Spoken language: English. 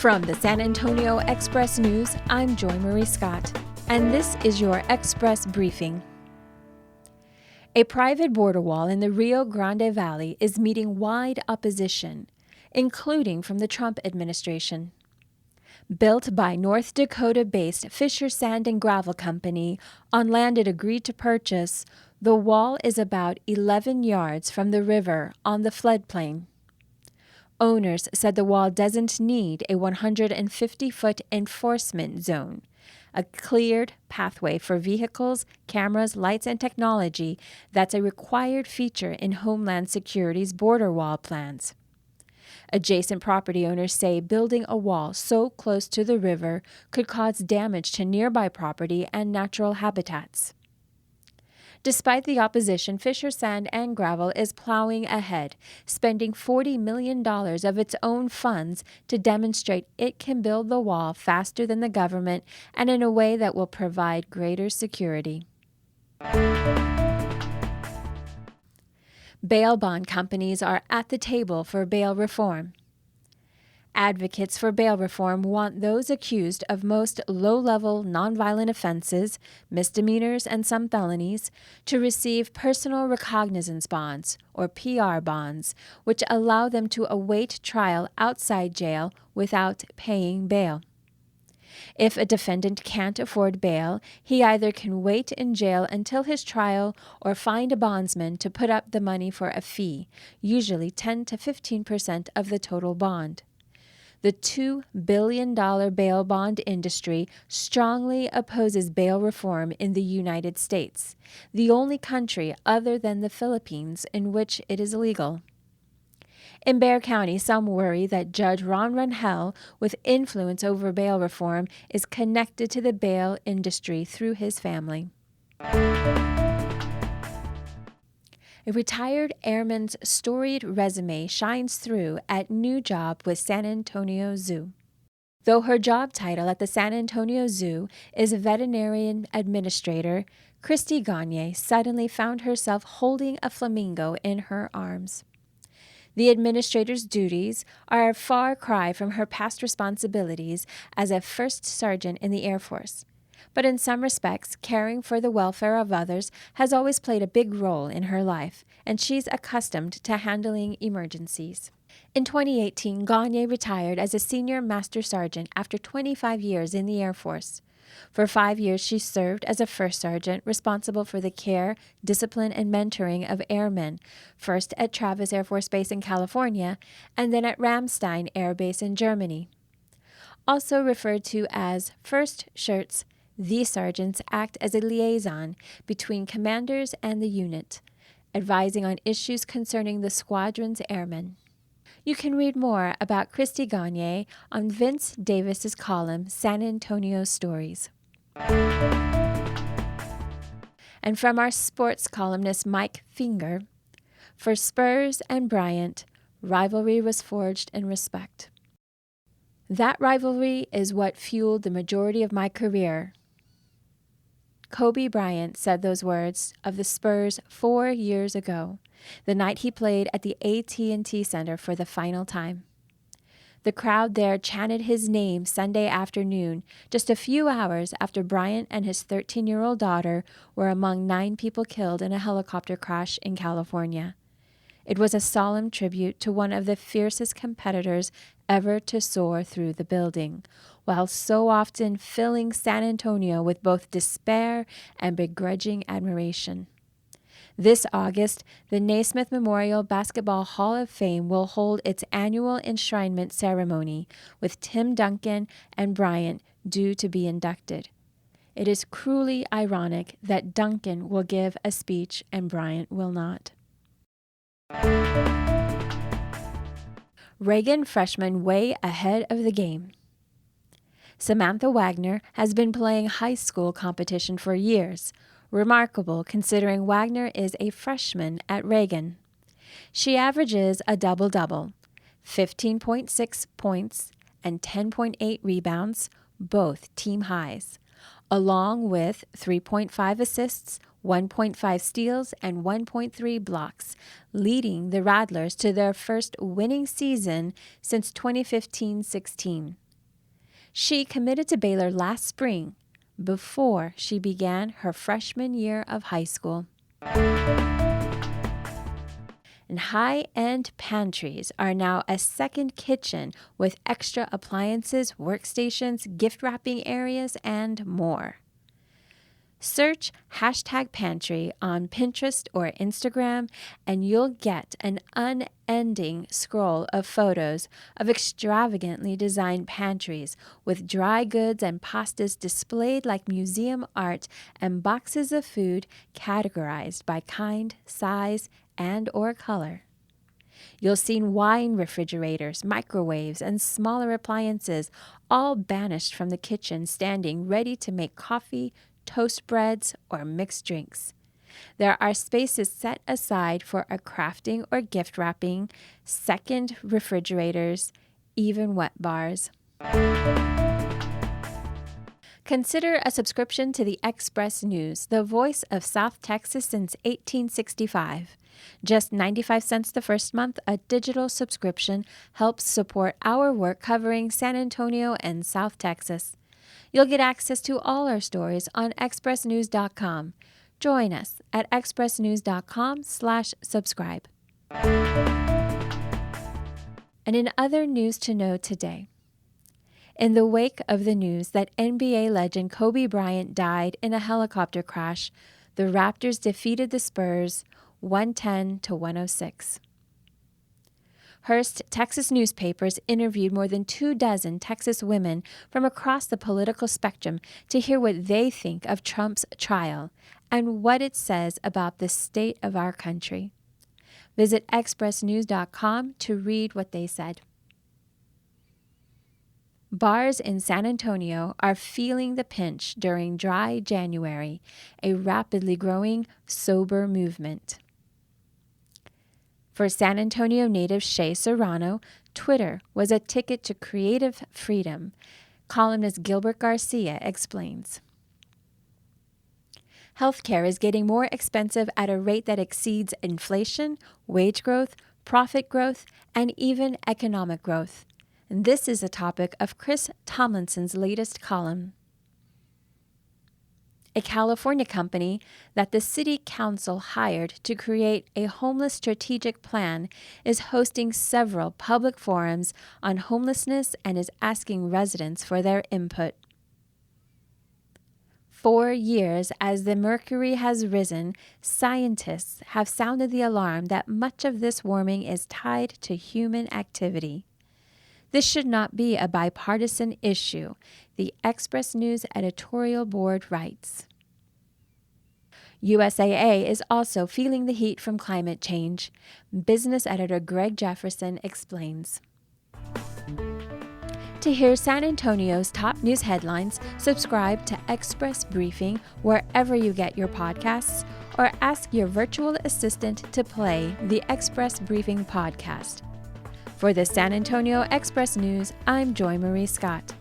From the San Antonio Express News, I'm Joy Marie Scott, and this is your Express Briefing. A private border wall in the Rio Grande Valley is meeting wide opposition, including from the Trump administration. Built by North Dakota-based Fisher Sand and Gravel Company on land it agreed to purchase, the wall is about 11 yards from the river on the floodplain. Owners said the wall doesn't need a 150-foot enforcement zone, a cleared pathway for vehicles, cameras, lights, and technology that's a required feature in Homeland Security's border wall plans. Adjacent property owners say building a wall so close to the river could cause damage to nearby property and natural habitats. Despite the opposition, Fisher Sand and Gravel is plowing ahead, spending $40 million of its own funds to demonstrate it can build the wall faster than the government and in a way that will provide greater security. Bail bond companies are at the table for bail reform. Advocates for bail reform want those accused of most low-level nonviolent offenses, misdemeanors, and some felonies to receive personal recognizance bonds, or PR bonds, which allow them to await trial outside jail without paying bail. If a defendant can't afford bail, he either can wait in jail until his trial or find a bondsman to put up the money for a fee, usually 10 to 15% of the total bond. The $2 billion bail bond industry strongly opposes bail reform in the United States, the only country other than the Philippines in which it is legal. In Bexar County, some worry that Judge Ron Rangel, with influence over bail reform, is connected to the bail industry through his family. A retired airman's storied resume shines through at new job with San Antonio Zoo. Though her job title at the San Antonio Zoo is veterinarian administrator, Christy Gagne suddenly found herself holding a flamingo in her arms. The administrator's duties are a far cry from her past responsibilities as a first sergeant in the Air Force. But in some respects, caring for the welfare of others has always played a big role in her life, and she's accustomed to handling emergencies. In 2018, Gagne retired as a senior master sergeant after 25 years in the Air Force. For 5 years, she served as a first sergeant responsible for the care, discipline, and mentoring of airmen, first at Travis Air Force Base in California, and then at Ramstein Air Base in Germany. Also referred to as first shirts, these sergeants act as a liaison between commanders and the unit, advising on issues concerning the squadron's airmen. You can read more about Christy Gagne on Vince Davis's column, San Antonio Stories. And from our sports columnist Mike Finger, for Spurs and Bryant, rivalry was forged in respect. That rivalry is what fueled the majority of my career. Kobe Bryant said those words of the Spurs 4 years ago, the night he played at the AT&T Center for the final time. The crowd there chanted his name Sunday afternoon, just a few hours after Bryant and his 13-year-old daughter were among 9 people killed in a helicopter crash in California. It was a solemn tribute to one of the fiercest competitors ever to soar through the building, while so often filling San Antonio with both despair and begrudging admiration. This August, the Naismith Memorial Basketball Hall of Fame will hold its annual enshrinement ceremony, with Tim Duncan and Bryant due to be inducted. It is cruelly ironic that Duncan will give a speech and Bryant will not. Reagan freshmen way ahead of the game. Samantha Wagner has been playing high school competition for years, remarkable considering Wagner is a freshman at Reagan. She averages a double-double, 15.6 points and 10.8 rebounds, both team highs, along with 3.5 assists, 1.5 steals, and 1.3 blocks, leading the Rattlers to their first winning season since 2015-16. She committed to Baylor last spring before she began her freshman year of high school. And high-end pantries are now a second kitchen with extra appliances, workstations, gift wrapping areas, and more. Search #pantry on Pinterest or Instagram, and you'll get an unending scroll of photos of extravagantly designed pantries with dry goods and pastas displayed like museum art and boxes of food categorized by kind, size, and/or color. You'll see wine refrigerators, microwaves, and smaller appliances, all banished from the kitchen, standing ready to make coffee, toast breads, or mixed drinks. There are spaces set aside for a crafting or gift wrapping, second refrigerators, even wet bars. Consider a subscription to the Express News, the voice of South Texas since 1865. Just 95 cents the first month, a digital subscription helps support our work covering San Antonio and South Texas. You'll get access to all our stories on expressnews.com. Join us at expressnews.com/subscribe. And in other news to know today, in the wake of the news that NBA legend Kobe Bryant died in a helicopter crash, the Raptors defeated the Spurs 110-106. Hearst Texas newspapers interviewed more than 24 Texas women from across the political spectrum to hear what they think of Trump's trial and what it says about the state of our country. Visit expressnews.com to read what they said. Bars in San Antonio are feeling the pinch during dry January, a rapidly growing sober movement. For San Antonio native Shea Serrano, Twitter was a ticket to creative freedom. Columnist Gilbert Garcia explains. Healthcare is getting more expensive at a rate that exceeds inflation, wage growth, profit growth, and even economic growth. And this is a topic of Chris Tomlinson's latest column. A California company that the city council hired to create a homeless strategic plan is hosting several public forums on homelessness and is asking residents for their input. 4 years as the mercury has risen, scientists have sounded the alarm that much of this warming is tied to human activity. This should not be a bipartisan issue, the Express News editorial board writes. USAA is also feeling the heat from climate change. Business editor Greg Jefferson explains. To hear San Antonio's top news headlines, subscribe to Express Briefing wherever you get your podcasts, or ask your virtual assistant to play the Express Briefing podcast. For the San Antonio Express News, I'm Joy Marie Scott.